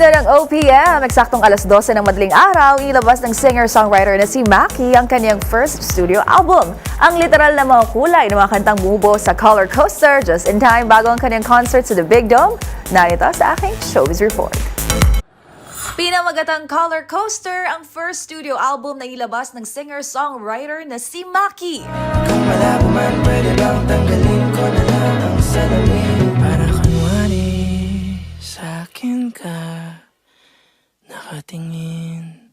Ganda ng OPM! Eksaktong alas 12 ng madaling araw, ilabas ng singer-songwriter na si Maki ang kanyang first studio album. Ang literal na mga kulay ng mga kantang bumubuo sa Color Coaster just in time bago ang kanyang concert sa The Big Dome. Narito sa aking Showbiz Report. Pinamagatang Color Coaster ang first studio album na ilabas ng singer-songwriter na si Maki. Kung malabo man, pwede bang tanggalin ko na lang ang salamin para kunwari sa akin ka nakatingin.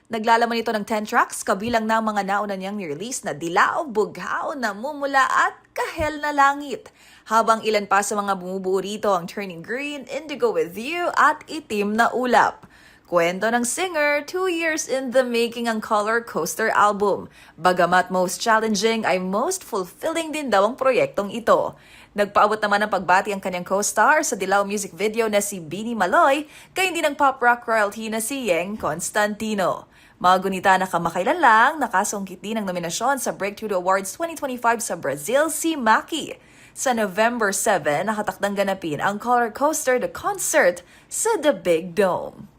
Naglalaman ito ng 10 tracks, kabilang na mga nauna niyang nirelease na Dilaw, Bughao, Namumula at Kahel na Langit. Habang ilan pa sa mga bumubuo rito ang Turning Green, Indigo With You at Itim na Ulap. Kwento ng singer, 2 years in the making ang Color Coaster album. Bagamat most challenging ay most fulfilling din daw ang proyektong ito. Nagpaabot naman ng pagbati ang kanyang co-star sa Dilaw music video na si Bini Maloy kay hindi ng pop rock royalty na si Yeng Constantino. Mga gunita na kamakailan lang, nakasungkit din ng nominasyon sa Breakthrough Awards 2025 sa Brazil si Maki. Sa November 7, nakatakdang ganapin ang Color Coaster The Concert sa The Big Dome.